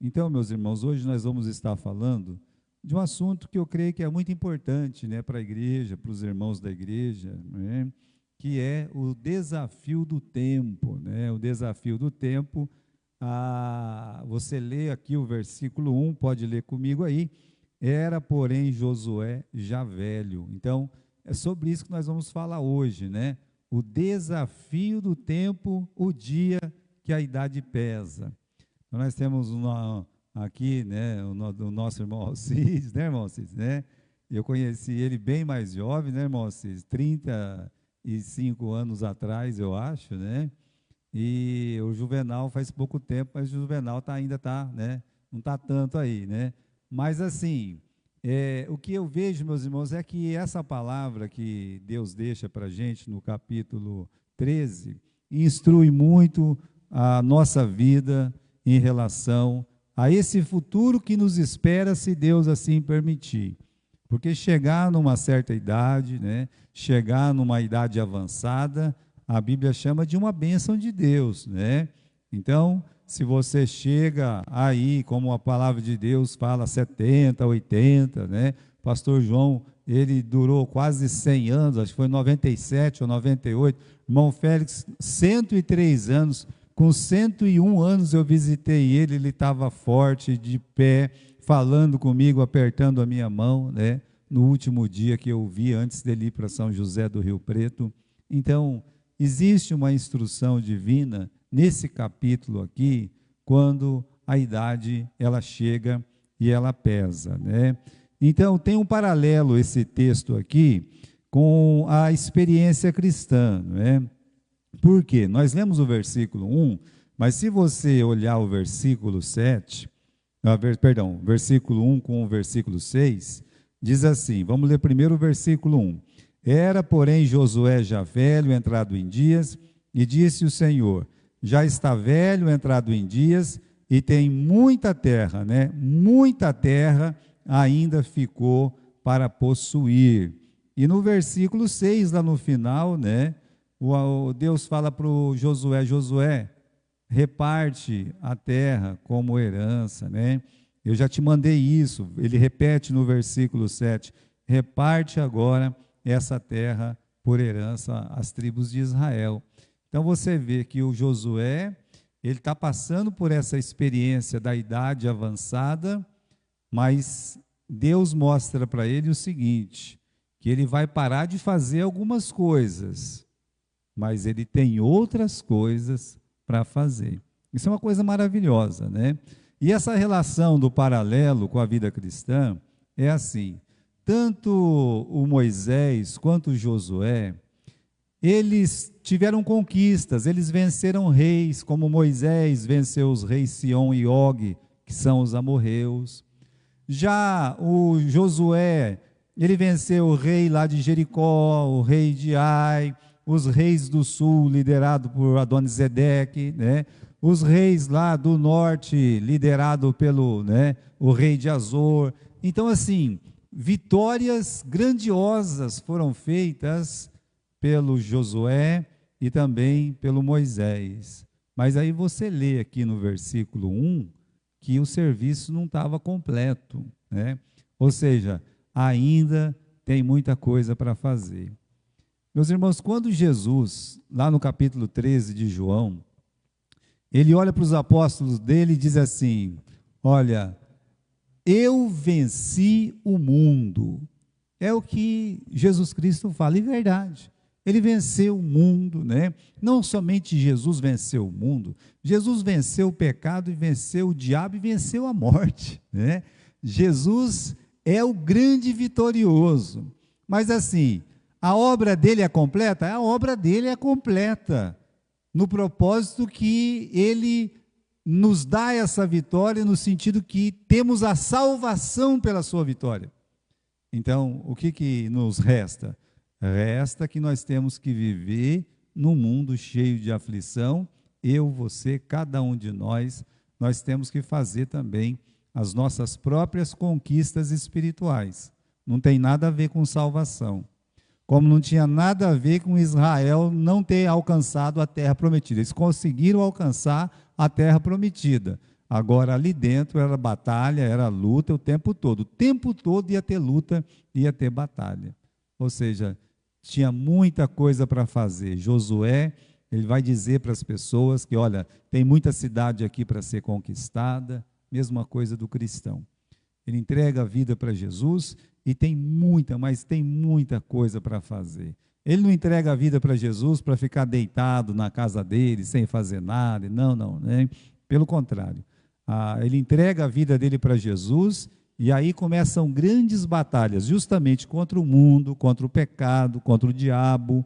Então, meus irmãos, hoje nós vamos estar falando de um assunto que eu creio que é muito importante, né, para a igreja, para os irmãos da igreja, né, que é o desafio do tempo, né? O desafio do tempo. Você lê aqui o versículo 1, pode ler comigo aí. Era, porém, Josué já velho. Então, é sobre isso que nós vamos falar hoje, né? O desafio do tempo, o dia que a idade pesa. Então, nós temos aqui, né, o nosso irmão Alcides, né, irmão Alcides, né? Eu conheci ele bem mais jovem, né, irmão Alcides? 35 anos atrás, eu acho, né? E o Juvenal faz pouco tempo, mas o Juvenal ainda está, né? Não está tanto aí, né? Mas assim, o que eu vejo, meus irmãos, é que essa palavra que Deus deixa para a gente no capítulo 13, instrui muito a nossa vida em relação a esse futuro que nos espera, se Deus assim permitir. Porque chegar numa certa idade, né, chegar numa idade avançada, a Bíblia chama de uma bênção de Deus, né? Então, se você chega aí, como a palavra de Deus fala, 70, 80, né? Pastor João, ele durou quase 100 anos, acho que foi 97 ou 98. Irmão Félix, 103 anos. Com 101 anos eu visitei ele estava forte, de pé, falando comigo, apertando a minha mão, né? No último dia que eu o vi, antes dele ir para São José do Rio Preto. Então, existe uma instrução divina nesse capítulo aqui, quando a idade ela chega e ela pesa, né? Então, tem um paralelo esse texto aqui com a experiência cristã, né? Por quê? Nós lemos o versículo 1, mas se você olhar o versículo 7, versículo 1 com o versículo 6, diz assim, vamos ler primeiro o versículo 1. Era, porém, Josué já velho, entrado em dias, e disse o Senhor, já está velho, entrado em dias, e tem muita terra, né? Muita terra ainda ficou para possuir. E no versículo 6, lá no final, né? Deus fala para o Josué, Josué, reparte a terra como herança, né? Eu já te mandei isso, ele repete no versículo 7, reparte agora essa terra por herança às tribos de Israel. Então você vê que o Josué, ele está passando por essa experiência da idade avançada, mas Deus mostra para ele o seguinte, que ele vai parar de fazer algumas coisas, mas ele tem outras coisas para fazer. Isso é uma coisa maravilhosa, né? E essa relação do paralelo com a vida cristã é assim, tanto o Moisés quanto o Josué, eles tiveram conquistas, eles venceram reis, como Moisés venceu os reis Sion e Og, que são os amorreus. Já o Josué, ele venceu o rei lá de Jericó, o rei de Ai, os reis do sul, liderado por Adonisedeque, né? Os reis lá do norte, liderado pelo, né, o rei de Azor. Então, assim, vitórias grandiosas foram feitas pelo Josué e também pelo Moisés. Mas aí você lê aqui no versículo 1 que o serviço não estava completo, né? Ou seja, ainda tem muita coisa para fazer. Meus irmãos, quando Jesus, lá no capítulo 13 de João, ele olha para os apóstolos dele e diz assim, olha, eu venci o mundo. É o que Jesus Cristo fala, e verdade. Ele venceu o mundo, né? Não somente Jesus venceu o mundo, Jesus venceu o pecado e venceu o diabo e venceu a morte, né? Jesus é o grande vitorioso. Mas assim, a obra dele é completa? A obra dele é completa, no propósito que ele nos dá essa vitória, no sentido que temos a salvação pela sua vitória. Então, o que nos resta? Resta que nós temos que viver num mundo cheio de aflição, eu, você, cada um de nós temos que fazer também as nossas próprias conquistas espirituais. Não tem nada a ver com salvação. Como não tinha nada a ver com Israel não ter alcançado a terra prometida. Eles conseguiram alcançar a terra prometida, Agora, ali dentro era batalha, era luta o tempo todo. O tempo todo ia ter luta, ia ter batalha. Ou seja, tinha muita coisa para fazer. Josué, ele vai dizer para as pessoas que, olha, tem muita cidade aqui para ser conquistada, mesma coisa do cristão. Ele entrega a vida para Jesus e tem muita, mas tem muita coisa para fazer. Ele não entrega a vida para Jesus para ficar deitado na casa dele, sem fazer nada. Não, não, né? Pelo contrário. Ele entrega a vida dele para Jesus e aí começam grandes batalhas, justamente contra o mundo, contra o pecado, contra o diabo.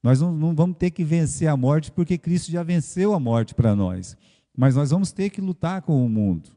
Nós não vamos ter que vencer a morte, porque Cristo já venceu a morte para nós. Mas nós vamos ter que lutar com o mundo.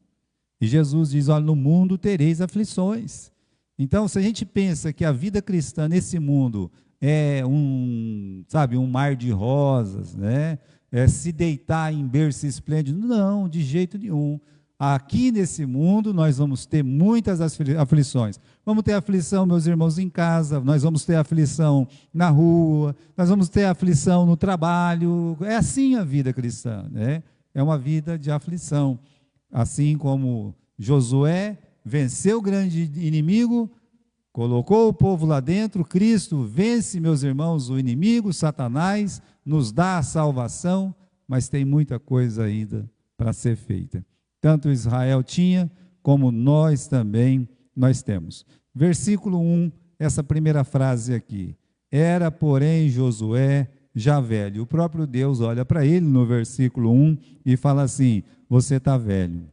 E Jesus diz, olha, no mundo tereis aflições. Então, se a gente pensa que a vida cristã nesse mundo é um mar de rosas, né? É se deitar em berço esplêndido, não, de jeito nenhum. Aqui nesse mundo nós vamos ter muitas aflições. Vamos ter aflição, meus irmãos, em casa, nós vamos ter aflição na rua, nós vamos ter aflição no trabalho. É assim a vida cristã, né? É uma vida de aflição. Assim como Josué venceu o grande inimigo, colocou o povo lá dentro, Cristo vence, meus irmãos, o inimigo, Satanás, nos dá a salvação, mas tem muita coisa ainda para ser feita. Tanto Israel tinha, como nós também, nós temos. Versículo 1, essa primeira frase aqui. Era, porém, Josué já velho. O próprio Deus olha para ele no versículo 1 e fala assim, você está velho.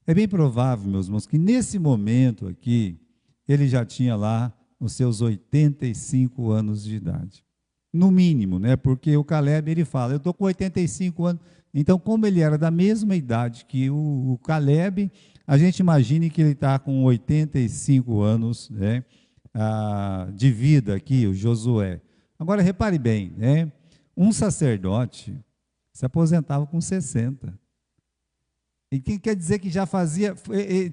É bem provável, meus irmãos, que nesse momento aqui, ele já tinha lá os seus 85 anos de idade. No mínimo, né? Porque o Caleb, ele fala, eu estou com 85 anos. Então, como ele era da mesma idade que o Caleb, a gente imagine que ele está com 85 anos, né, de vida aqui, o Josué. Agora, repare bem, né? Um sacerdote se aposentava com 60. E quem quer dizer que já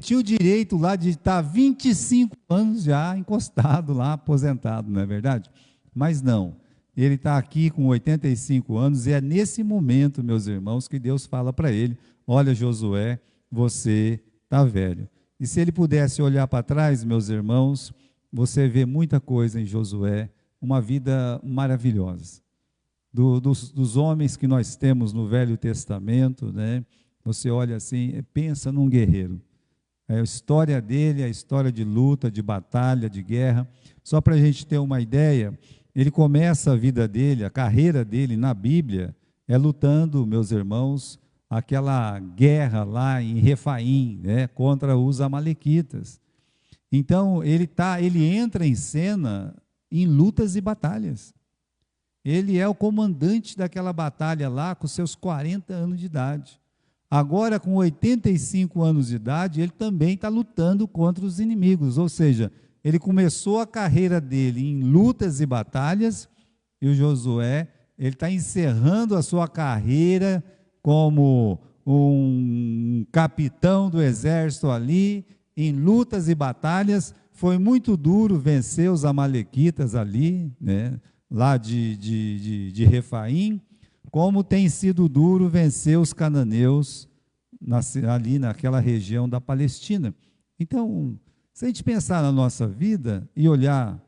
tinha o direito lá de estar 25 anos já encostado lá, aposentado, não é verdade? Mas não, ele está aqui com 85 anos e é nesse momento, meus irmãos, que Deus fala para ele, olha Josué, você está velho. E se ele pudesse olhar para trás, meus irmãos, você vê muita coisa em Josué, uma vida maravilhosa. Dos homens que nós temos no Velho Testamento, né? Você olha assim, pensa num guerreiro. A história dele, a história de luta, de batalha, de guerra. Só para a gente ter uma ideia, ele começa a vida dele, a carreira dele na Bíblia, lutando, meus irmãos, aquela guerra lá em Refaim, né, contra os amalequitas. Então, ele entra em cena em lutas e batalhas. Ele é o comandante daquela batalha lá com seus 40 anos de idade. Agora, com 85 anos de idade, ele também está lutando contra os inimigos, ou seja, ele começou a carreira dele em lutas e batalhas, e o Josué, ele está encerrando a sua carreira como um capitão do exército ali, em lutas e batalhas. Foi muito duro vencer os amalequitas ali, né, lá de Refaim, como tem sido duro vencer os cananeus ali naquela região da Palestina. Então, se a gente pensar na nossa vida e olhar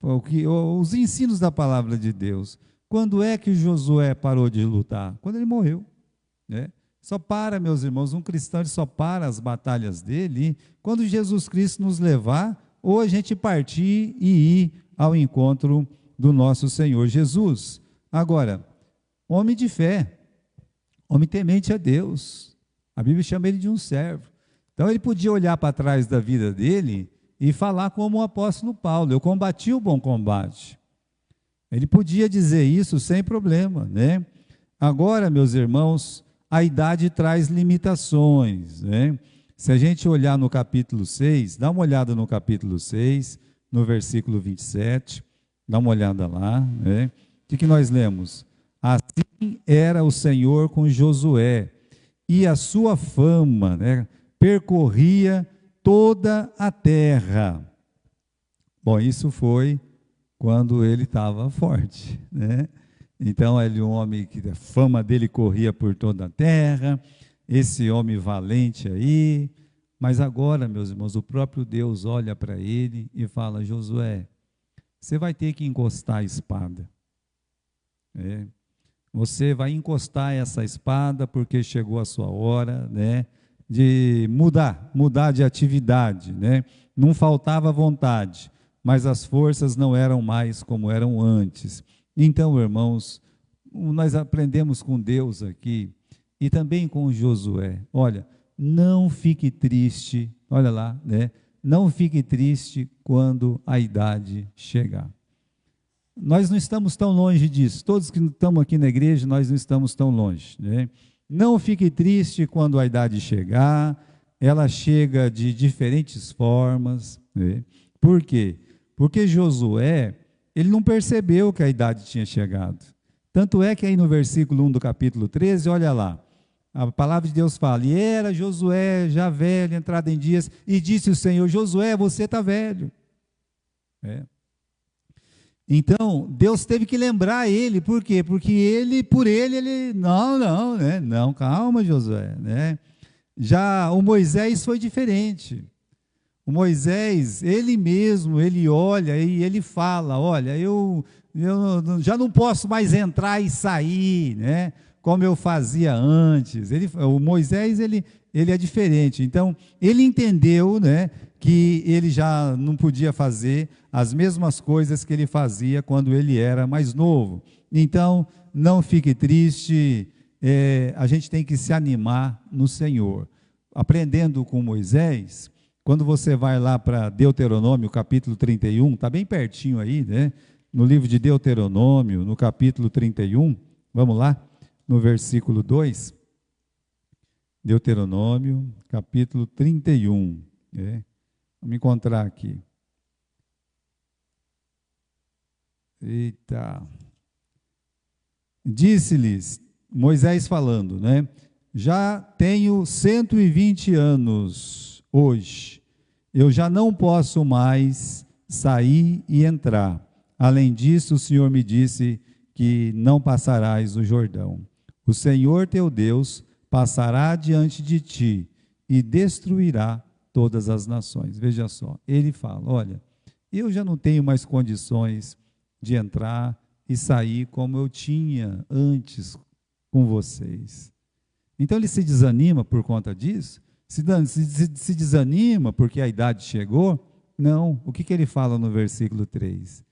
os ensinos da palavra de Deus, quando é que Josué parou de lutar? Quando ele morreu, né? Só para, meus irmãos, um cristão ele só para as batalhas dele quando Jesus Cristo nos levar, ou a gente partir e ir ao encontro do nosso Senhor Jesus. Agora, homem de fé, homem temente a Deus, a Bíblia chama ele de um servo. Então ele podia olhar para trás da vida dele e falar como o apóstolo Paulo, eu combati o bom combate. Ele podia dizer isso sem problema, né? Agora, meus irmãos, a idade traz limitações, né? Se a gente olhar no capítulo 6, dá uma olhada no capítulo 6, no versículo 27, dá uma olhada lá, né? O que nós lemos? Assim era o Senhor com Josué, e a sua fama, né, percorria toda a terra. Bom, isso foi quando ele estava forte, né? Então, ele é um homem que a fama dele corria por toda a terra, esse homem valente aí. Mas agora, meus irmãos, o próprio Deus olha para ele e fala: Josué, você vai ter que encostar a espada. Você vai encostar essa espada porque chegou a sua hora, né, de mudar de atividade, né? Não faltava vontade, mas as forças não eram mais como eram antes. Então, irmãos, nós aprendemos com Deus aqui e também com Josué. Olha, não fique triste, olha lá, né? Não fique triste quando a idade chegar. Nós não estamos tão longe disso. Todos que estamos aqui na igreja, nós não estamos tão longe, né? Não fique triste quando a idade chegar. Ela chega de diferentes formas, né? Por quê? Porque Josué, ele não percebeu que a idade tinha chegado. Tanto é que aí no versículo 1 do capítulo 13, olha lá, a palavra de Deus fala: e era Josué já velho, entrado em dias, e disse o Senhor: Josué, você está velho. Então, Deus teve que lembrar ele, por quê? Porque por ele, não, né? Não, calma, Josué, né? Já o Moisés foi diferente. O Moisés, ele mesmo, ele olha e ele fala: olha, eu já não posso mais entrar e sair, né? Como eu fazia antes. O Moisés, ele é diferente. Então, ele entendeu, né, que ele já não podia fazer as mesmas coisas que ele fazia quando ele era mais novo. Então, não fique triste, a gente tem que se animar no Senhor. Aprendendo com Moisés, quando você vai lá para Deuteronômio, capítulo 31, está bem pertinho aí, né? No livro de Deuteronômio, no capítulo 31, vamos lá, no versículo 2, Deuteronômio, capítulo 31, vamos encontrar aqui. Eita. Disse-lhes, Moisés falando, né? Já tenho 120 anos hoje, eu já não posso mais sair e entrar. Além disso, o Senhor me disse que não passarás o Jordão. O Senhor teu Deus passará diante de ti e destruirá todas as nações. Veja só, ele fala: olha, eu já não tenho mais condições de entrar e sair como eu tinha antes com vocês. Então ele se desanima por conta disso? Se desanima porque a idade chegou? Não. O que ele fala no versículo 3?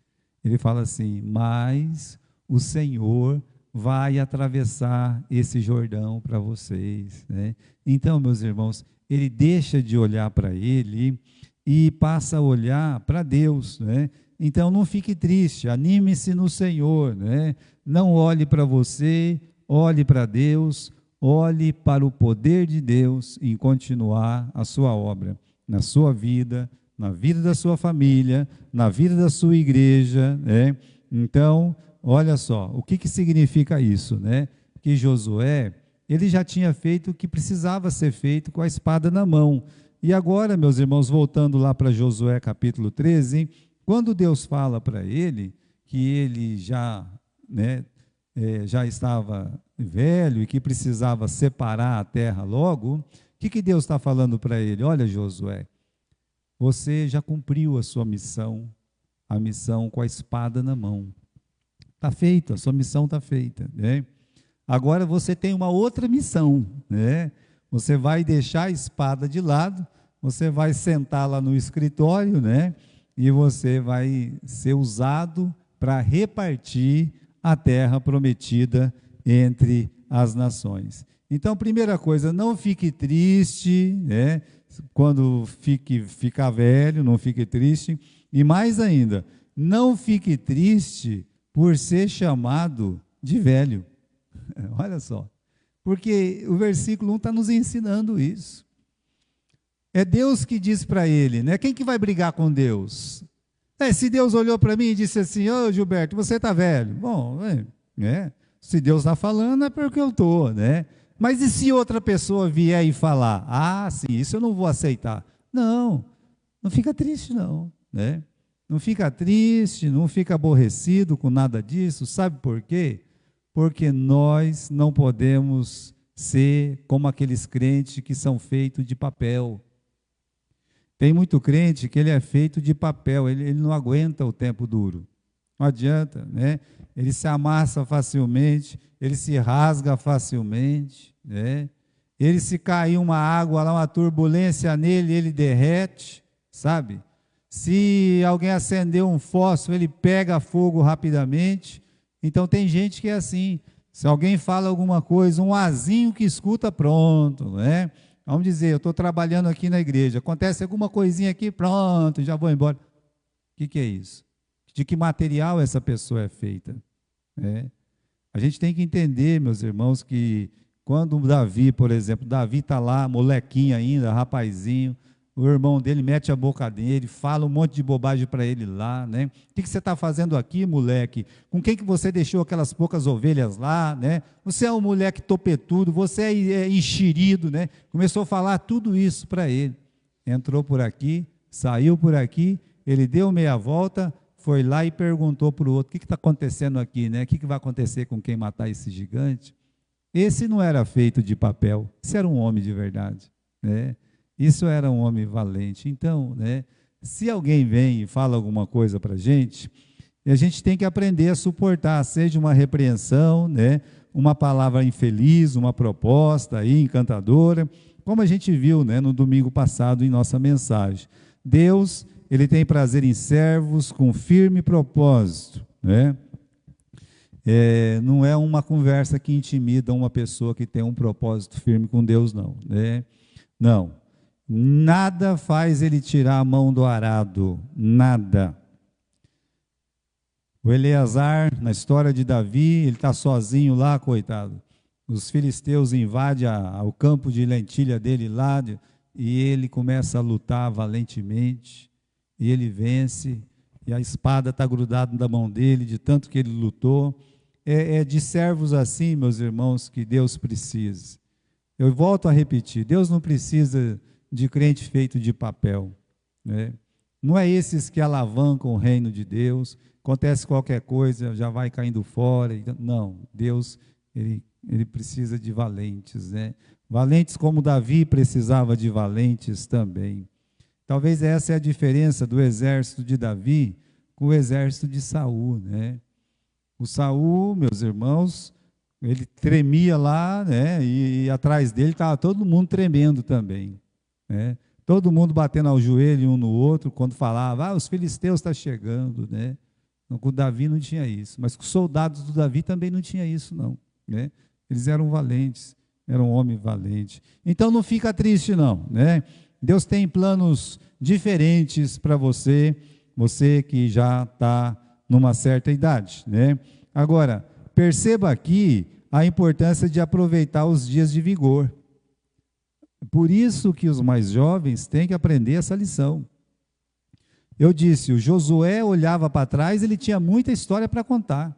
Ele fala assim: mas o Senhor vai atravessar esse Jordão para vocês, né? Então, meus irmãos, ele deixa de olhar para ele e passa a olhar para Deus, né? Então, não fique triste, anime-se no Senhor, né? Não olhe para você, olhe para Deus, olhe para o poder de Deus em continuar a sua obra, na sua vida, na vida da sua família, na vida da sua igreja, né? Então, olha só, o que significa isso, né? Que Josué, ele já tinha feito o que precisava ser feito com a espada na mão. E agora, meus irmãos, voltando lá para Josué capítulo 13, quando Deus fala para ele que ele já, né, já estava velho e que precisava separar a terra logo, o que Deus está falando para ele? Olha, Josué, você já cumpriu a sua missão, a missão com a espada na mão. Está feito, a sua missão está feita, né? Agora você tem uma outra missão, né? Você vai deixar a espada de lado, você vai sentar lá no escritório, né? E você vai ser usado para repartir a terra prometida entre as nações. Então, primeira coisa, não fique triste, né? Quando ficar velho, não fique triste. E mais ainda, não fique triste por ser chamado de velho. Olha só, porque o versículo 1 está nos ensinando isso. É Deus que diz para ele, né? Quem que vai brigar com Deus? Se Deus olhou para mim e disse assim: ô Gilberto, você está velho. Bom, se Deus está falando é porque eu estou, né? Mas e se outra pessoa vier e falar: ah, sim, isso eu não vou aceitar. Não fica triste não, né? Não fica triste, não fica aborrecido com nada disso. Sabe por quê? Porque nós não podemos ser como aqueles crentes que são feitos de papel. Tem muito crente que ele é feito de papel, ele não aguenta o tempo duro. Não adianta, né? Ele se amassa facilmente, ele se rasga facilmente, né? Ele, se cair uma água lá, uma turbulência nele, ele derrete, sabe? Se alguém acender um fósforo, ele pega fogo rapidamente. Então tem gente que é assim, se alguém fala alguma coisa, um azinho que escuta, pronto, né? Vamos dizer, eu estou trabalhando aqui na igreja, acontece alguma coisinha aqui, pronto, já vou embora. O que é isso? De que material essa pessoa é feita? A gente tem que entender, meus irmãos, que quando o Davi, por exemplo, Davi está lá, molequinho ainda, rapazinho, o irmão dele mete a boca dele, fala um monte de bobagem para ele lá, né? O que você está fazendo aqui, moleque? Com quem que você deixou aquelas poucas ovelhas lá, né? Você é um moleque topetudo, você é enxerido, né? Começou a falar tudo isso para ele. Entrou por aqui, saiu por aqui, ele deu meia volta, foi lá e perguntou para o outro, o que está acontecendo aqui, né? O que vai acontecer com quem matar esse gigante? Esse não era feito de papel, esse era um homem de verdade, né? Isso era um homem valente. Então, né, se alguém vem e fala alguma coisa para a gente tem que aprender a suportar, seja uma repreensão, né, uma palavra infeliz, uma proposta aí, encantadora, como a gente viu, né, no domingo passado em nossa mensagem. Deus, ele tem prazer em servos com firme propósito, né? Não é uma conversa que intimida uma pessoa que tem um propósito firme com Deus, não, né? Não. Nada faz ele tirar a mão do arado, nada. O Eleazar, na história de Davi, ele está sozinho lá, coitado. Os filisteus invadem o campo de lentilha dele lá, e ele começa a lutar valentemente, e ele vence, e a espada está grudada na mão dele, de tanto que ele lutou. É de servos assim, meus irmãos, que Deus precisa. Eu volto a repetir, Deus não precisa de crente feito de papel, né? Não é esses que alavancam o reino de Deus, acontece qualquer coisa, já vai caindo fora. Não, Deus, ele precisa de valentes, né? Valentes como Davi precisava de valentes também. Talvez essa é a diferença do exército de Davi com o exército de Saul, né? O Saul, meus irmãos, ele tremia lá, né? E atrás dele estava todo mundo tremendo também, né? Todo mundo batendo ao joelho um no outro, quando falava, os filisteus estão chegando, né? Com Davi não tinha isso, mas com os soldados do Davi também não tinha isso, não, né? Eles eram valentes, eram um homem valente. Então não fica triste, não, né? Deus tem planos diferentes para você, você que já está numa certa idade, né? Agora, perceba aqui a importância de aproveitar os dias de vigor. Por isso que os mais jovens têm que aprender essa lição. Eu disse, o Josué olhava para trás, ele tinha muita história para contar.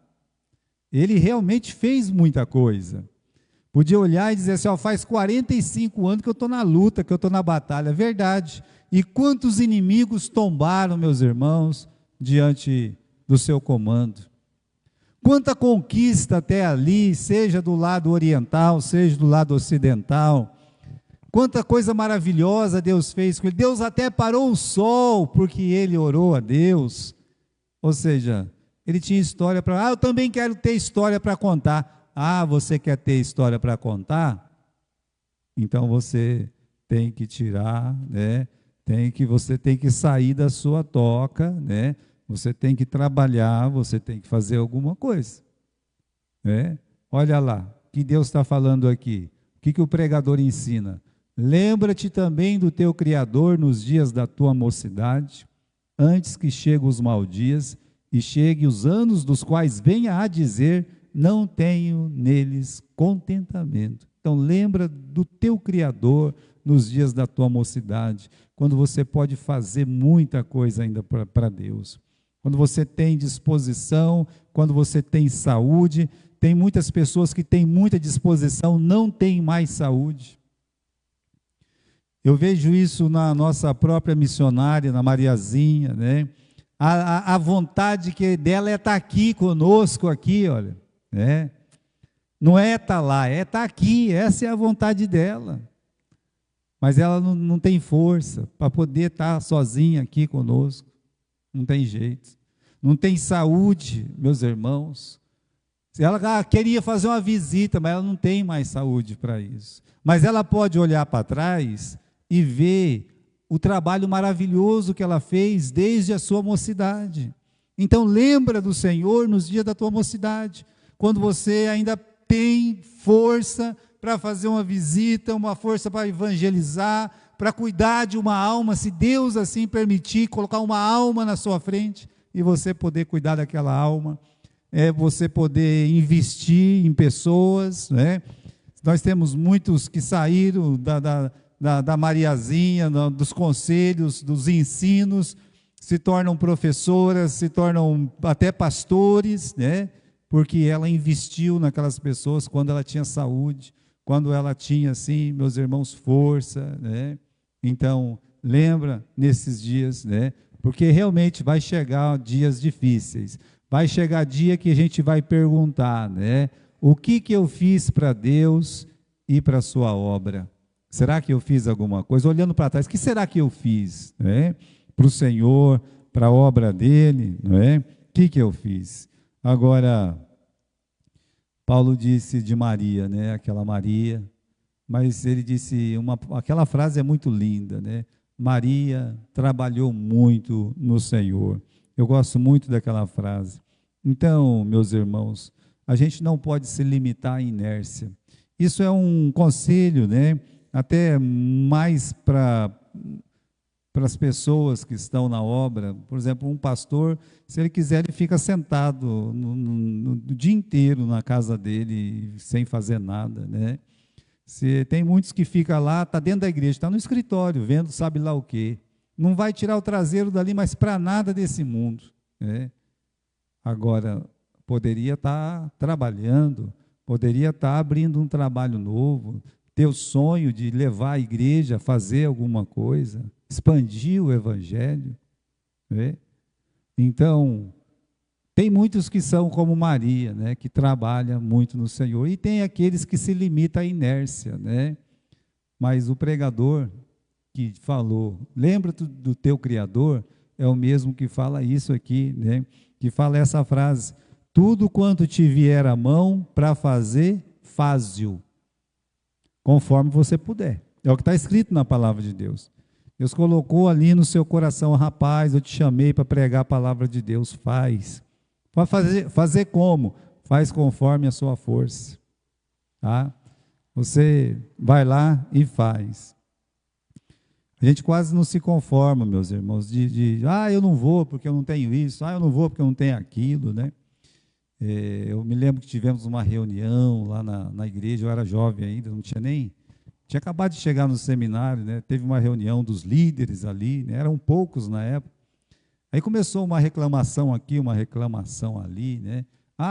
Ele realmente fez muita coisa. Podia olhar e dizer assim, faz 45 anos que eu estou na luta, que eu estou na batalha. Verdade. E quantos inimigos tombaram, meus irmãos, diante do seu comando. Quanta conquista até ali, seja do lado oriental, seja do lado ocidental. Quanta coisa maravilhosa Deus fez com ele. Deus até parou o sol, porque ele orou a Deus. Ou seja, ele tinha história para... eu também quero ter história para contar. Você quer ter história para contar? Então você tem que tirar, né? Você tem que sair da sua toca, né? Você tem que trabalhar, você tem que fazer alguma coisa, né? Olha lá, o que Deus está falando aqui. O que o pregador ensina? Lembra-te também do teu Criador nos dias da tua mocidade, antes que cheguem os maus dias e cheguem os anos dos quais venha a dizer, não tenho neles contentamento. Então lembra do teu Criador nos dias da tua mocidade, quando você pode fazer muita coisa ainda para Deus. Quando você tem disposição, quando você tem saúde. Tem muitas pessoas que têm muita disposição, não têm mais saúde. Eu vejo isso na nossa própria missionária, na Mariazinha, né? A vontade dela é estar aqui conosco, aqui, olha, né? Não é estar lá, é estar aqui, essa é a vontade dela. Mas ela não tem força para poder estar sozinha aqui conosco. Não tem jeito. Não tem saúde, meus irmãos. Ela queria fazer uma visita, mas ela não tem mais saúde para isso. Mas ela pode olhar para trás e ver o trabalho maravilhoso que ela fez desde a sua mocidade. Então lembra do Senhor nos dias da tua mocidade, quando você ainda tem força para fazer uma visita, uma força para evangelizar, para cuidar de uma alma, se Deus assim permitir, colocar uma alma na sua frente, e você poder cuidar daquela alma, você poder investir em pessoas, né? Nós temos muitos que saíram da Mariazinha, dos conselhos, dos ensinos, se tornam professoras, se tornam até pastores, né? Porque ela investiu naquelas pessoas quando ela tinha saúde, quando ela tinha, assim, meus irmãos, força, né? Então, lembra nesses dias, né? Porque realmente vai chegar dias difíceis, vai chegar dia que a gente vai perguntar, né? O que eu fiz para Deus e para a sua obra? Será que eu fiz alguma coisa? Olhando para trás, o que será que eu fiz, né? Para o Senhor, para a obra dele, não é? O que eu fiz? Agora, Paulo disse de Maria, né? Aquela Maria, mas ele disse, aquela frase é muito linda, né? Maria trabalhou muito no Senhor. Eu gosto muito daquela frase. Então, meus irmãos, a gente não pode se limitar à inércia. Isso é um conselho, né? Até mais para as pessoas que estão na obra. Por exemplo, um pastor, se ele quiser, ele fica sentado no dia inteiro na casa dele, sem fazer nada, né? Tem muitos que ficam lá, está dentro da igreja, está no escritório, vendo sabe lá o quê. Não vai tirar o traseiro dali, mas para nada desse mundo, né? Agora, poderia estar trabalhando, poderia estar abrindo um trabalho novo, ter o sonho de levar a igreja a fazer alguma coisa, expandir o evangelho, né? Então, tem muitos que são como Maria, né, que trabalha muito no Senhor, e tem aqueles que se limitam à inércia, né? Mas o pregador que falou, lembra do teu Criador, é o mesmo que fala isso aqui, né? Que fala essa frase, tudo quanto te vier à mão para fazer, faze-o, conforme você puder. É o que está escrito na palavra de Deus. Deus colocou ali no seu coração, rapaz, eu te chamei para pregar a palavra de Deus, faz. Para fazer como? Faz conforme a sua força. Tá? Você vai lá e faz. A gente quase não se conforma, meus irmãos, eu não vou porque eu não tenho isso, eu não vou porque eu não tenho aquilo, né? Eu me lembro que tivemos uma reunião lá na igreja, eu era jovem ainda, tinha acabado de chegar no seminário, né? Teve uma reunião dos líderes ali, né? Eram poucos na época. Aí começou uma reclamação aqui, uma reclamação ali, né?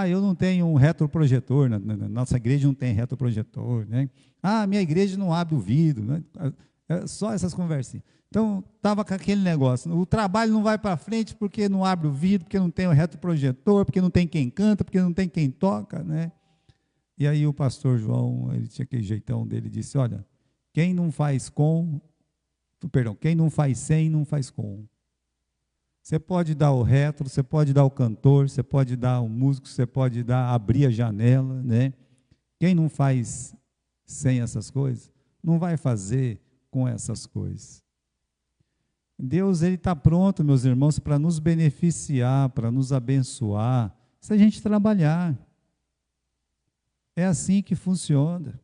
Eu não tenho um retroprojetor, nossa igreja não tem retroprojetor, né? Minha igreja não abre o vidro, né? Só essas conversinhas. Então, estava com aquele negócio, o trabalho não vai para frente porque não abre o vidro, porque não tem o retroprojetor, porque não tem quem canta, porque não tem quem toca, né? E aí o pastor João, ele tinha aquele jeitão dele, disse, olha, quem não faz sem, não faz com. Você pode dar o retro, você pode dar o cantor, você pode dar o músico, você pode abrir a janela, né? Quem não faz sem essas coisas, não vai fazer com essas coisas. Deus, ele está pronto, meus irmãos, para nos beneficiar, para nos abençoar, se a gente trabalhar. É assim que funciona.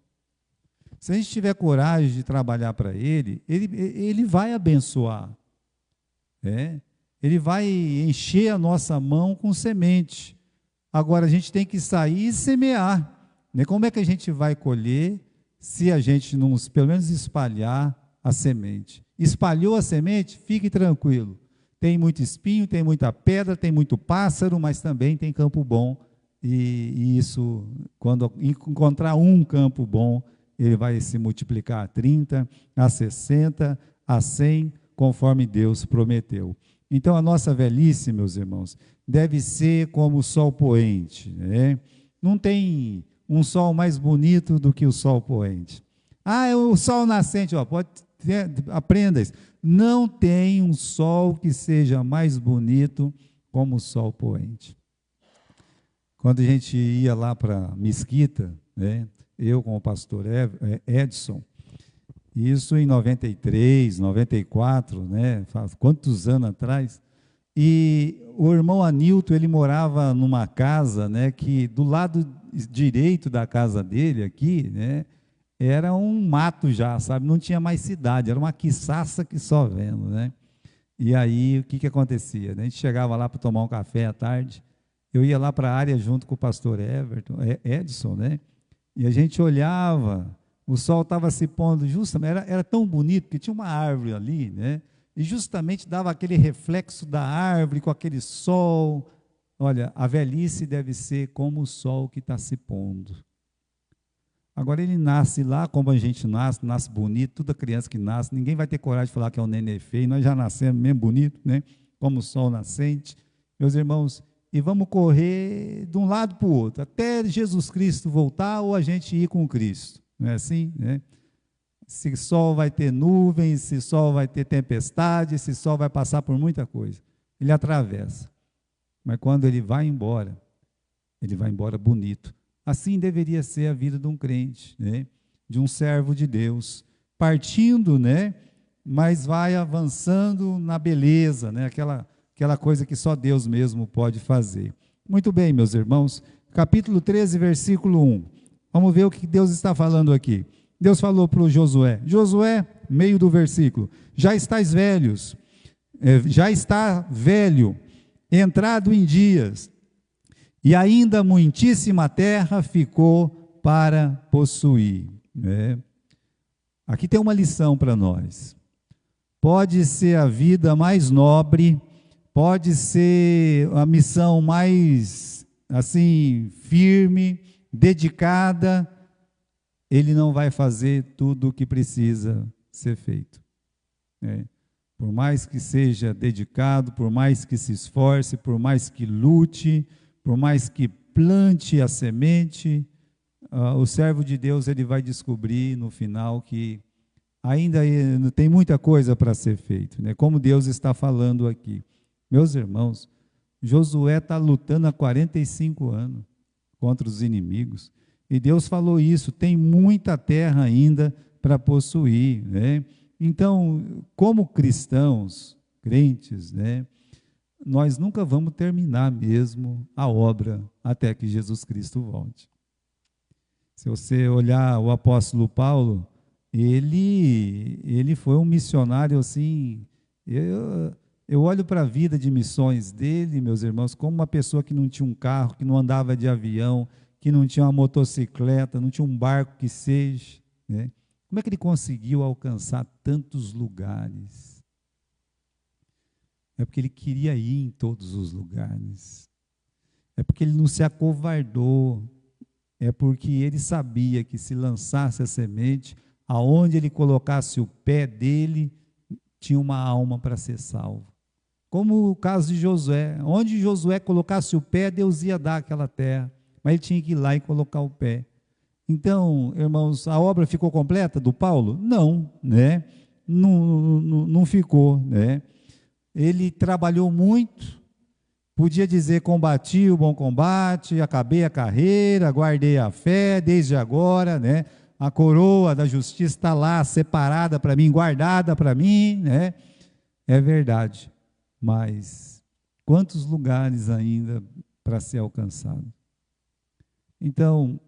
Se a gente tiver coragem de trabalhar para ele vai abençoar. Ele vai encher a nossa mão com semente. Agora, a gente tem que sair e semear, né? Como é que a gente vai colher se a gente não, pelo menos, espalhar a semente? Espalhou a semente, fique tranquilo. Tem muito espinho, tem muita pedra, tem muito pássaro, mas também tem campo bom. E isso, quando encontrar um campo bom, ele vai se multiplicar a 30, a 60, a 100, conforme Deus prometeu. Então, a nossa velhice, meus irmãos, deve ser como o sol poente, né? Não tem um sol mais bonito do que o sol poente. Ah, é o sol nascente, ó, pode ter, aprenda isso. Não tem um sol que seja mais bonito como o sol poente. Quando a gente ia lá para Mesquita, né, eu com o pastor Edson, isso em 93, 94, né, faz quantos anos atrás, e o irmão Anilton, ele morava numa casa, né, que do lado direito da casa dele aqui, né, era um mato já, sabe, não tinha mais cidade, era uma quiçaça que só vendo, né. E aí, o que acontecia? A gente chegava lá para tomar um café à tarde, eu ia lá para a área junto com o pastor Edson, né, e a gente olhava, o sol estava se pondo justamente, era tão bonito, que tinha uma árvore ali, né, e justamente dava aquele reflexo da árvore com aquele sol. Olha, a velhice deve ser como o sol que está se pondo. Agora ele nasce lá, como a gente nasce bonito, toda criança que nasce, ninguém vai ter coragem de falar que é um nenê feio, nós já nascemos mesmo bonito, né? Como o sol nascente. Meus irmãos, e vamos correr de um lado para o outro, até Jesus Cristo voltar ou a gente ir com Cristo. Não é assim, né? Se sol vai ter nuvens, se sol vai ter tempestade, se sol vai passar por muita coisa. Ele atravessa. Mas quando ele vai embora bonito. Assim deveria ser a vida de um crente, né? De um servo de Deus, partindo, né? Mas vai avançando na beleza, né? Aquela coisa que só Deus mesmo pode fazer. Muito bem, meus irmãos, capítulo 13, versículo 1. Vamos ver o que Deus está falando aqui. Deus falou para o Josué, meio do versículo, já está velho, entrado em dias, e ainda muitíssima terra ficou para possuir. Aqui tem uma lição para nós. Pode ser a vida mais nobre, pode ser a missão mais, assim, firme, dedicada, ele não vai fazer tudo o que precisa ser feito. Por mais que seja dedicado, por mais que se esforce, por mais que lute, por mais que plante a semente, o servo de Deus ele vai descobrir no final que ainda tem muita coisa para ser feito, né? Como Deus está falando aqui. Meus irmãos, Josué está lutando há 45 anos contra os inimigos. E Deus falou isso, tem muita terra ainda para possuir, né? Então, como cristãos, crentes, né, nós nunca vamos terminar mesmo a obra até que Jesus Cristo volte. Se você olhar o apóstolo Paulo, ele foi um missionário assim, eu olho para a vida de missões dele, meus irmãos, como uma pessoa que não tinha um carro, que não andava de avião, que não tinha uma motocicleta, não tinha um barco que seja, né? Como é que ele conseguiu alcançar tantos lugares? É porque ele queria ir em todos os lugares. É porque ele não se acovardou. É porque ele sabia que se lançasse a semente, aonde ele colocasse o pé dele, tinha uma alma para ser salvo. Como o caso de Josué. Onde Josué colocasse o pé, Deus ia dar aquela terra. Mas ele tinha que ir lá e colocar o pé. Então, irmãos, a obra ficou completa do Paulo? Não, né? Não ficou, né? Ele trabalhou muito, podia dizer, combati o bom combate, acabei a carreira, guardei a fé, desde agora, né? A coroa da justiça está lá, separada para mim, guardada para mim, né? É verdade, mas quantos lugares ainda para ser alcançado? Então,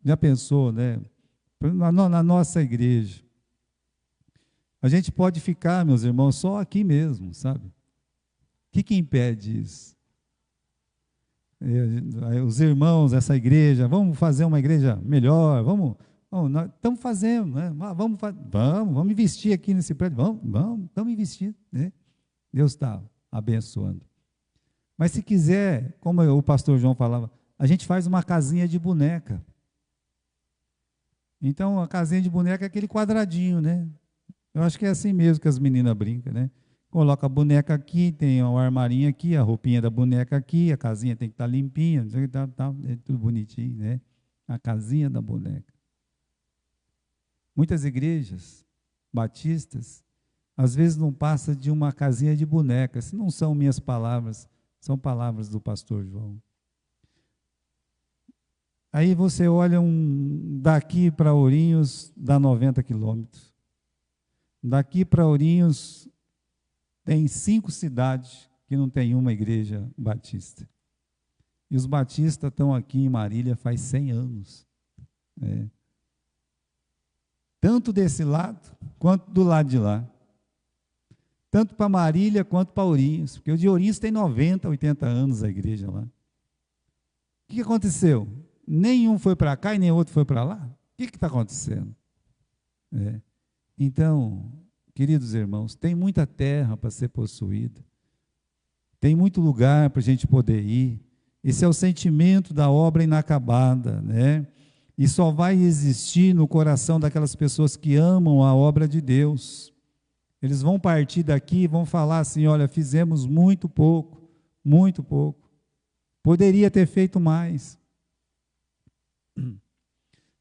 já pensou, né? Na nossa igreja, a gente pode ficar, meus irmãos, só aqui mesmo, sabe? O que impede isso? Os irmãos dessa igreja, vamos fazer uma igreja melhor, nós estamos fazendo, né? Vamos investir aqui nesse prédio, estamos investindo, né? Deus está abençoando. Mas se quiser, como o pastor João falava, a gente faz uma casinha de boneca. Então, a casinha de boneca é aquele quadradinho, né? Eu acho que é assim mesmo que as meninas brincam, né? Coloca a boneca aqui, tem o armarinho aqui, a roupinha da boneca aqui, a casinha tem que estar limpinha, é tudo bonitinho, né? a casinha da boneca. Muitas igrejas batistas, às vezes não passa de uma casinha de boneca. Se não são minhas palavras, são palavras do pastor João. Aí você olha daqui para Ourinhos, dá 90 quilômetros. Daqui para Ourinhos, tem 5 cidades que não tem uma igreja batista. E os batistas estão aqui em Marília faz 100 anos. Tanto desse lado, quanto do lado de lá. Tanto para Marília, quanto para Ourinhos. Porque o de Ourinhos tem 90, 80 anos a igreja lá. O que aconteceu? Nenhum foi para cá e nem outro foi para lá. O que está acontecendo? Então, queridos irmãos, tem muita terra para ser possuída. Tem muito lugar para a gente poder ir. Esse é o sentimento da obra inacabada, né? E só vai existir no coração daquelas pessoas que amam a obra de Deus. Eles vão partir daqui e vão falar assim, olha, fizemos muito pouco, muito pouco. Poderia ter feito mais.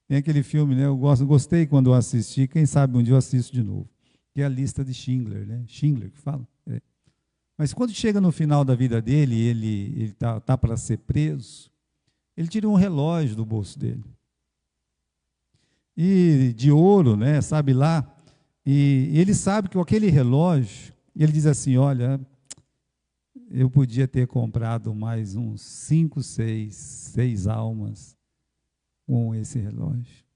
Tem aquele filme, né? Eu gostei quando eu assisti, quem sabe um dia eu assisto de novo, que é a lista de Schindler, né? Schindler que fala. Mas quando chega no final da vida dele, ele tá para ser preso, ele tira um relógio do bolso dele. E de ouro, né? Sabe lá? E ele sabe que com aquele relógio, ele diz assim, olha, eu podia ter comprado mais uns 5, 6 almas com esse relógio.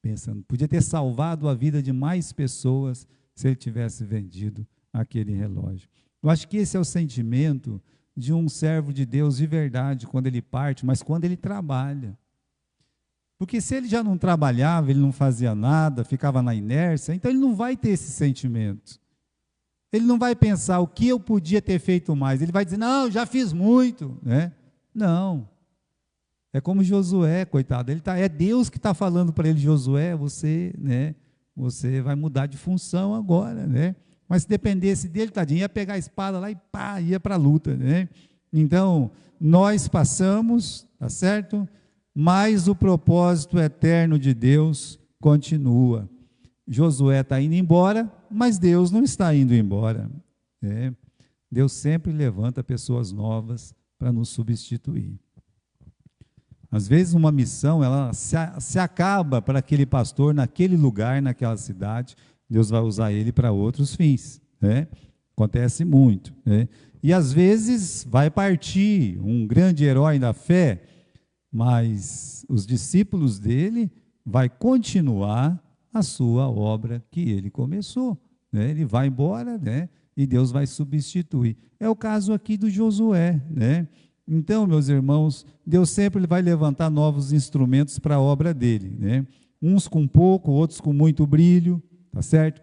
Pensando, podia ter salvado a vida de mais pessoas se ele tivesse vendido aquele relógio. Eu acho que esse é o sentimento de um servo de Deus de verdade, quando ele parte, mas quando ele trabalha. Porque se ele já não trabalhava, ele não fazia nada, ficava na inércia, então ele não vai ter esse sentimento. Ele não vai pensar o que eu podia ter feito mais. Ele vai dizer, não, já fiz muito. Não. É como Josué, coitado. É Deus que está falando para ele, Josué, você vai mudar de função agora, né? Mas se dependesse dele, tadinho, ia pegar a espada lá e pá, ia para a luta, né? Então, nós passamos, tá certo? Mas o propósito eterno de Deus continua. Josué está indo embora, mas Deus não está indo embora. Deus sempre levanta pessoas novas para nos substituir. Às vezes uma missão, ela se acaba para aquele pastor, naquele lugar, naquela cidade, Deus vai usar ele para outros fins. Acontece muito. E às vezes vai partir um grande herói da fé, mas os discípulos dele vai continuar a sua obra que ele começou. Ele vai embora, e Deus vai substituir. É o caso aqui do Josué. Então, meus irmãos, Deus sempre vai levantar novos instrumentos para a obra dele. Uns com pouco, outros com muito brilho, tá certo?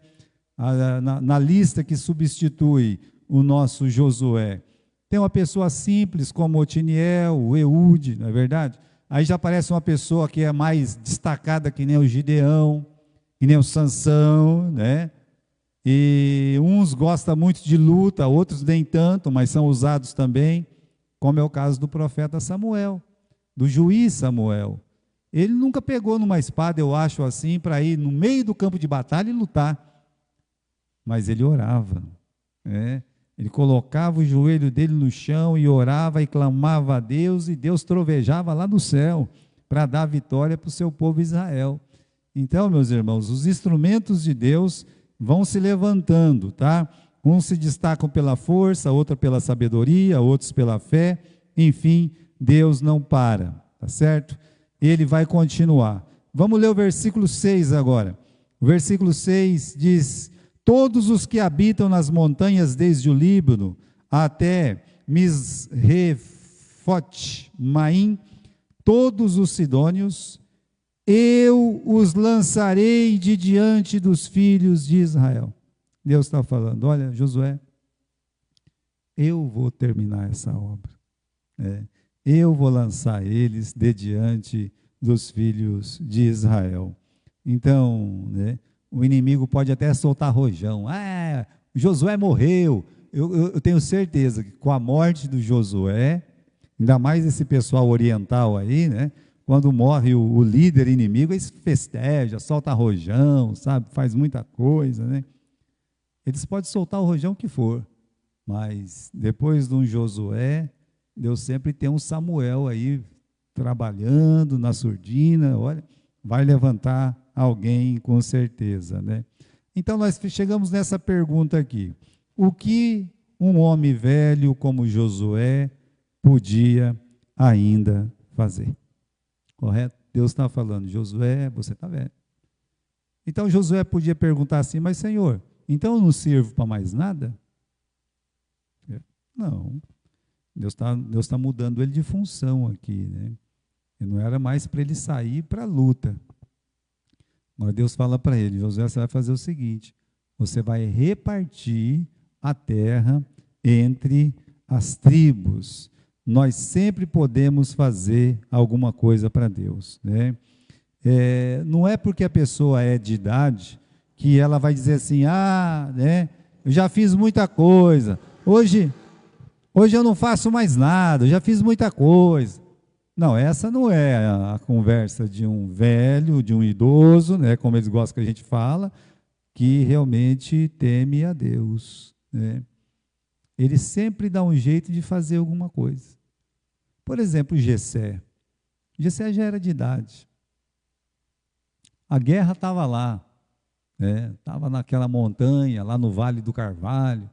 Na lista que substitui o nosso Josué, tem uma pessoa simples como Otiniel, o Eude, não é verdade? Aí já aparece uma pessoa que é mais destacada que nem o Gideão, que nem o Sansão, E uns gostam muito de luta, outros nem tanto, mas são usados também, como é o caso do profeta Samuel, do juiz Samuel. Ele nunca pegou numa espada, eu acho assim, para ir no meio do campo de batalha e lutar, mas ele orava, Ele colocava o joelho dele no chão e orava e clamava a Deus, e Deus trovejava lá do céu para dar vitória para o seu povo Israel. Então, meus irmãos, os instrumentos de Deus vão se levantando, tá? Uns se destacam pela força, outros pela sabedoria, outros pela fé. Enfim, Deus não para, tá certo? Ele vai continuar. Vamos ler o versículo 6 agora. O versículo 6 diz: todos os que habitam nas montanhas desde o Líbano até Misrefote Maim, todos os sidônios, eu os lançarei de diante dos filhos de Israel. Deus está falando, olha, Josué, eu vou terminar essa obra. Eu vou lançar eles de diante dos filhos de Israel. Então, o inimigo pode até soltar rojão. Josué morreu. Eu tenho certeza que com a morte do Josué, ainda mais esse pessoal oriental aí, quando morre o líder inimigo, eles festejam, solta rojão, sabe? Faz muita coisa, né? Eles podem soltar o rojão que for, mas depois de um Josué, Deus sempre tem um Samuel aí trabalhando na surdina, olha, vai levantar alguém com certeza, né? Então nós chegamos nessa pergunta aqui: o que um homem velho como Josué podia ainda fazer? Correto? Deus está falando: Josué, você está velho. Então Josué podia perguntar assim: mas Senhor, então eu não sirvo para mais nada? Não. Deus tá mudando ele de função aqui, né? E não era mais para ele sair para a luta. Mas Deus fala para ele: Josué, você vai fazer o seguinte: você vai repartir a terra entre as tribos. Nós sempre podemos fazer alguma coisa para Deus, né? Não é porque a pessoa é de idade que ela vai dizer assim: né, eu já fiz muita coisa, hoje eu não faço mais nada, eu já fiz muita coisa. Não, essa não é a conversa de um velho, de um idoso, né, como eles gostam que a gente fala, que realmente teme a Deus, né? Ele sempre dá um jeito de fazer alguma coisa. Por exemplo, Jessé. Jessé já era de idade. A guerra estava lá, né? Estava naquela montanha, lá no Vale do Carvalho,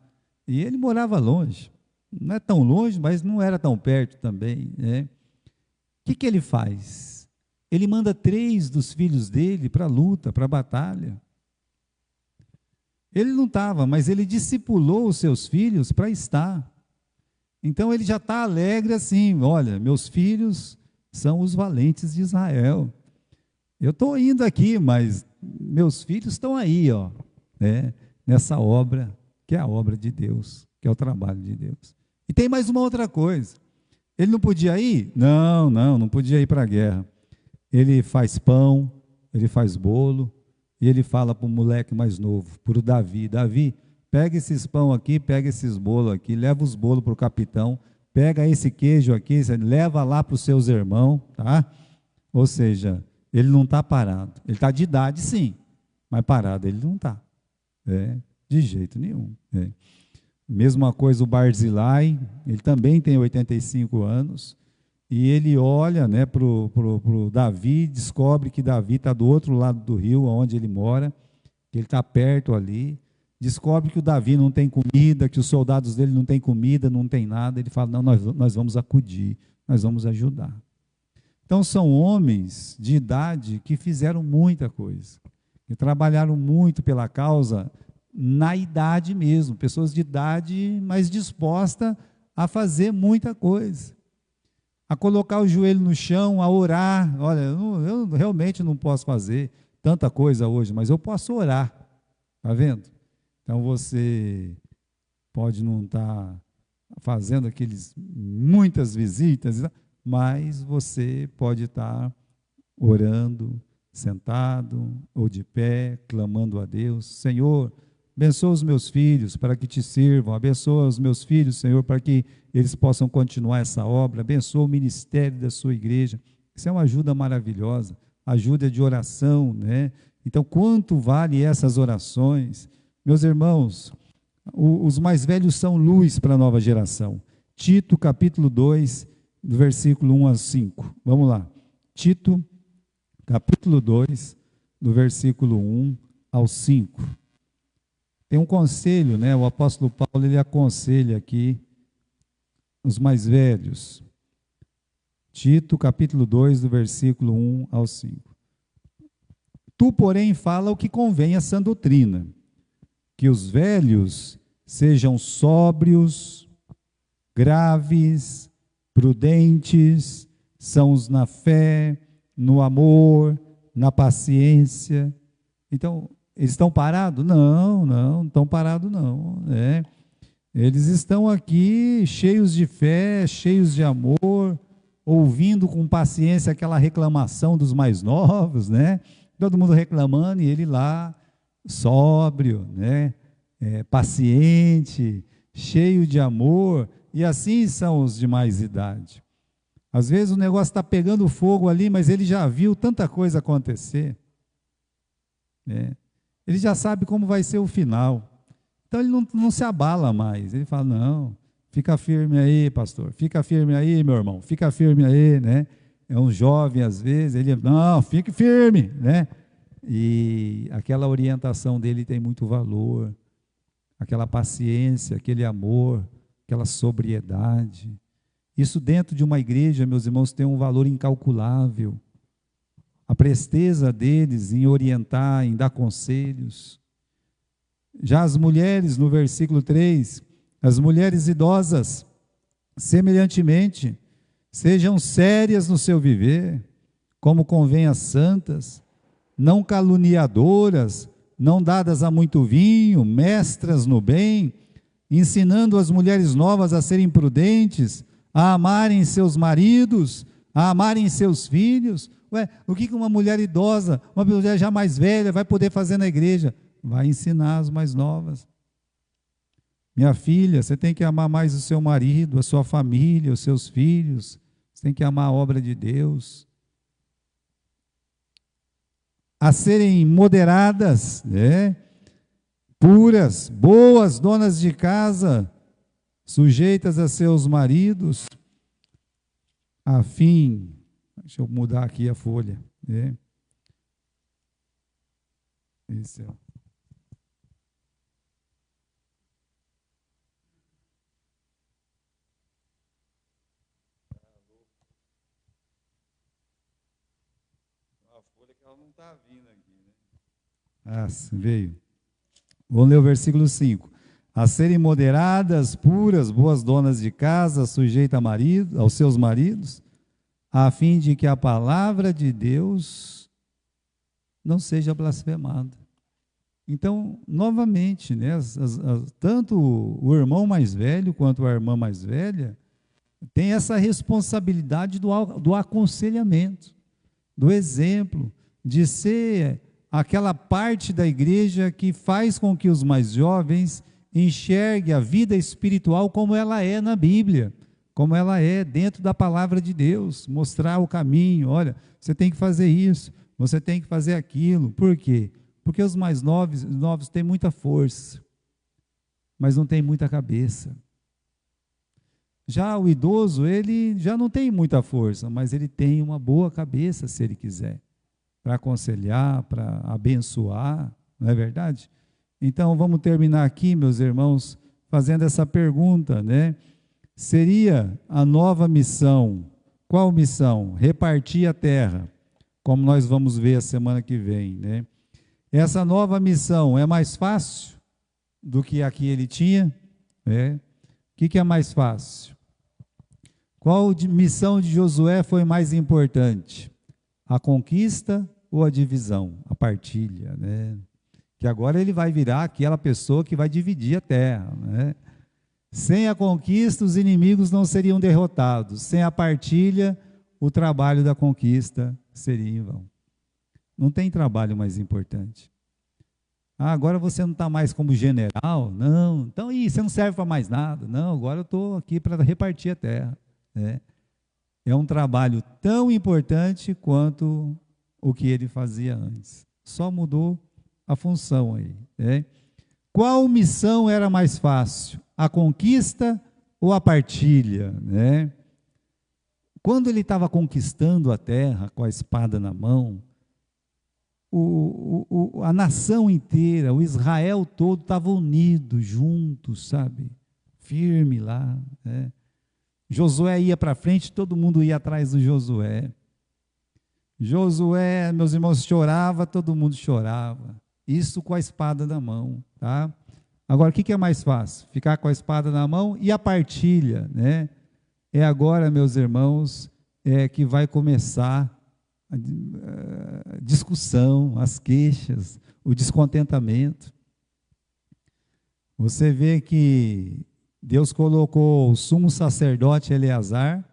e ele morava longe. Não é tão longe, mas não era tão perto também, né? O que ele faz? Ele manda 3 dos filhos dele para a luta, para a batalha. Ele não estava, mas ele discipulou os seus filhos para estar. Então ele já está alegre assim: olha, meus filhos são os valentes de Israel. Eu estou indo aqui, mas meus filhos estão aí, ó, né, nessa obra, que é a obra de Deus, que é o trabalho de Deus. E tem mais uma outra coisa. Ele não podia ir? Não podia ir para a guerra. Ele faz pão, ele faz bolo, e ele fala para o moleque mais novo, para o Davi: Davi, pega esses pão aqui, pega esses bolos aqui, leva os bolos para o capitão, pega esse queijo aqui, leva lá para os seus irmãos, tá? Ou seja, ele não está parado. Ele está de idade, sim, mas parado ele não está. De jeito nenhum. Mesma coisa o Barzilai, ele também tem 85 anos, e ele olha, né, para o Davi, descobre que Davi está do outro lado do rio, onde ele mora, que ele está perto ali, descobre que o Davi não tem comida, que os soldados dele não têm comida, não tem nada. Ele fala: não, nós vamos acudir, nós vamos ajudar. Então são homens de idade que fizeram muita coisa, que trabalharam muito pela causa na idade mesmo, pessoas de idade mais dispostas a fazer muita coisa, a colocar o joelho no chão, a orar. Olha, eu realmente não posso fazer tanta coisa hoje, mas eu posso orar, está vendo? Então você pode não estar fazendo muitas visitas, mas você pode estar orando, sentado ou de pé, clamando a Deus: Senhor, abençoa os meus filhos para que te sirvam, abençoa os meus filhos, Senhor, para que eles possam continuar essa obra, abençoa o ministério da sua igreja. Isso é uma ajuda maravilhosa, ajuda de oração, né? Então, quanto vale essas orações? Meus irmãos, os mais velhos são luz para a nova geração. Tito, capítulo 2, do versículo 1 a 5. Vamos lá. Tito, capítulo 2, do versículo 1 ao 5. Tem um conselho, né? O apóstolo Paulo, ele aconselha aqui os mais velhos. Tito, capítulo 2, do versículo 1 ao 5. Tu, porém, fala o que convém à sã doutrina, que os velhos sejam sóbrios, graves, prudentes, sãos na fé, no amor, na paciência. Então, eles estão parados? Não estão parados não. Eles estão aqui cheios de fé, cheios de amor, ouvindo com paciência aquela reclamação dos mais novos, né? Todo mundo reclamando e ele lá, sóbrio, né? Paciente, cheio de amor, e assim são os de mais idade. Às vezes o negócio está pegando fogo ali, mas ele já viu tanta coisa acontecer, né? Ele já sabe como vai ser o final. Então ele não se abala mais. Ele fala, não, fica firme aí, pastor. Fica firme aí, meu irmão. Fica firme aí, né? É um jovem, às vezes, ele, não, fique firme, né? E aquela orientação dele tem muito valor. Aquela paciência, aquele amor, aquela sobriedade. Isso dentro de uma igreja, meus irmãos, tem um valor incalculável. A presteza deles em orientar, em dar conselhos. Já as mulheres, no versículo 3, as mulheres idosas, semelhantemente, sejam sérias no seu viver, como convém às santas, não caluniadoras, não dadas a muito vinho, mestras no bem, ensinando as mulheres novas a serem prudentes, a amarem seus maridos, a amarem seus filhos. Ué, o que uma mulher idosa, uma mulher já mais velha vai poder fazer na igreja? Vai ensinar as mais novas. Minha filha, você tem que amar mais o seu marido, a sua família, os seus filhos. Você tem que amar a obra de Deus. A serem moderadas, né? Puras, boas, donas de casa, sujeitas a seus maridos, a fim, deixa eu mudar aqui a folha, né? Isso é. A folha que ela não está vindo aqui, né? Ah, veio. Vamos ler o versículo 5. A serem moderadas, puras, boas donas de casa, sujeitas aos seus maridos, a fim de que a palavra de Deus não seja blasfemada. Então, novamente, né, tanto o irmão mais velho quanto a irmã mais velha tem essa responsabilidade do aconselhamento, do exemplo, de ser aquela parte da igreja que faz com que os mais jovens enxerguem a vida espiritual como ela é na Bíblia, como ela é dentro da palavra de Deus, mostrar o caminho. Olha, você tem que fazer isso, você tem que fazer aquilo. Por quê? Porque os mais novos têm muita força, mas não tem muita cabeça. Já o idoso, ele já não tem muita força, mas ele tem uma boa cabeça, se ele quiser, para aconselhar, para abençoar, não é verdade? Então, vamos terminar aqui, meus irmãos, fazendo essa pergunta, né? Seria a nova missão, qual missão? Repartir a terra, como nós vamos ver a semana que vem, né? Essa nova missão é mais fácil do que a que ele tinha, né? O que é mais fácil? Qual missão de Josué foi mais importante? A conquista ou a divisão? A partilha, né? Que agora ele vai virar aquela pessoa que vai dividir a terra, né? Sem a conquista, os inimigos não seriam derrotados. Sem a partilha, o trabalho da conquista seria em vão. Não tem trabalho mais importante. Ah, agora você não está mais como general? Não. Então, você não serve para mais nada. Não, agora eu estou aqui para repartir a terra, né? É um trabalho tão importante quanto o que ele fazia antes. Só mudou a função aí, né? Qual missão era mais fácil? A conquista ou a partilha, né? Quando ele estava conquistando a terra com a espada na mão, a nação inteira, o Israel todo estava unido, junto, sabe? Firme lá, né? Josué ia para frente, todo mundo ia atrás do Josué. Josué, meus irmãos, chorava, todo mundo chorava. Isso com a espada na mão, tá? Agora, o que é mais fácil? Ficar com a espada na mão e a partilha, né? É agora, meus irmãos, que vai começar a discussão, as queixas, o descontentamento. Você vê que Deus colocou o sumo sacerdote Eleazar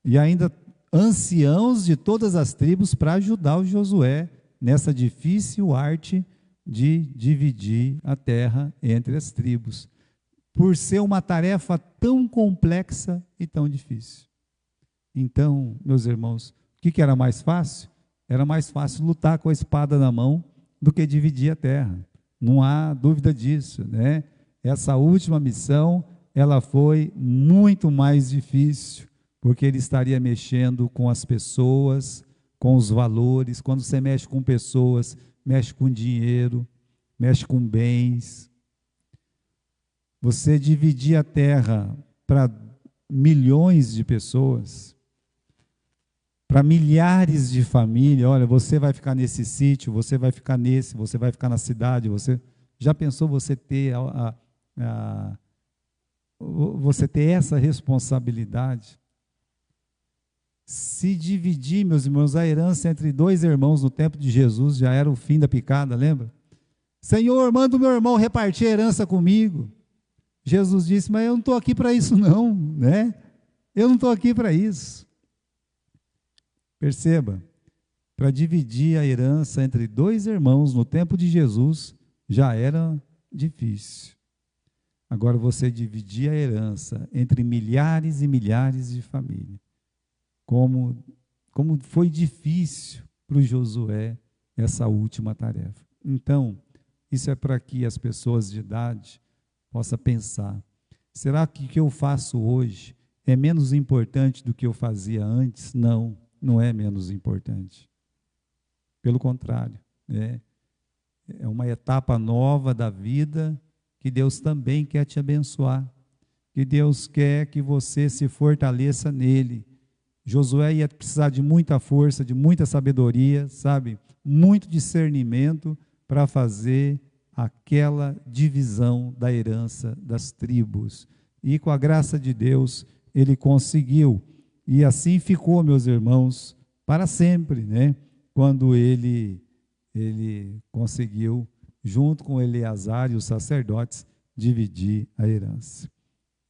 e ainda anciãos de todas as tribos para ajudar o Josué nessa difícil arte de dividir a terra entre as tribos, por ser uma tarefa tão complexa e tão difícil. Então, meus irmãos, o que era mais fácil? Era mais fácil lutar com a espada na mão do que dividir a terra. Não há dúvida disso, né? Essa última missão, ela foi muito mais difícil, porque ele estaria mexendo com as pessoas, com os valores. Quando você mexe com pessoas, mexe com dinheiro, mexe com bens. Você dividir a terra para milhões de pessoas, para milhares de famílias. Olha, você vai ficar nesse sítio, você vai ficar nesse, você vai ficar na cidade. Você já pensou você ter você ter essa responsabilidade? Se dividir, meus irmãos, a herança entre dois irmãos no tempo de Jesus já era o fim da picada, lembra? Senhor, manda o meu irmão repartir a herança comigo. Jesus disse, mas eu não estou aqui para isso não, né? Eu não estou aqui para isso. Perceba, para dividir a herança entre dois irmãos no tempo de Jesus já era difícil. Agora você dividir a herança entre milhares e milhares de famílias. Como foi difícil para o Josué essa última tarefa. Então, isso é para que as pessoas de idade possam pensar, será que o que eu faço hoje é menos importante do que eu fazia antes? Não, não é menos importante. Pelo contrário, é uma etapa nova da vida que Deus também quer te abençoar, que Deus quer que você se fortaleça nele. Josué ia precisar de muita força, de muita sabedoria, sabe? Muito discernimento para fazer aquela divisão da herança das tribos. E com a graça de Deus, ele conseguiu. E assim ficou, meus irmãos, para sempre, né? Quando ele conseguiu, junto com Eleazar e os sacerdotes, dividir a herança.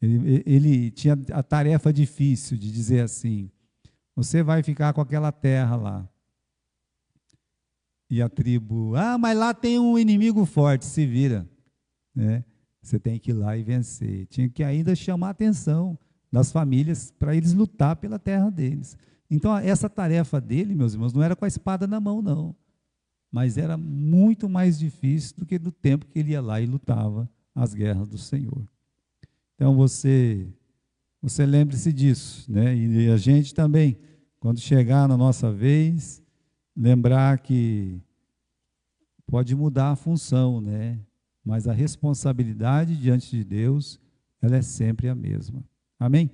Ele tinha a tarefa difícil de dizer assim, você vai ficar com aquela terra lá. E a tribo, mas lá tem um inimigo forte, se vira. Né? Você tem que ir lá e vencer. Tinha que ainda chamar a atenção das famílias para eles lutar pela terra deles. Então, essa tarefa dele, meus irmãos, não era com a espada na mão, não. Mas era muito mais difícil do que do tempo que ele ia lá e lutava as guerras do Senhor. Então, você lembre-se disso, né? E a gente também, quando chegar na nossa vez, lembrar que pode mudar a função, né? Mas a responsabilidade diante de Deus, ela é sempre a mesma. Amém?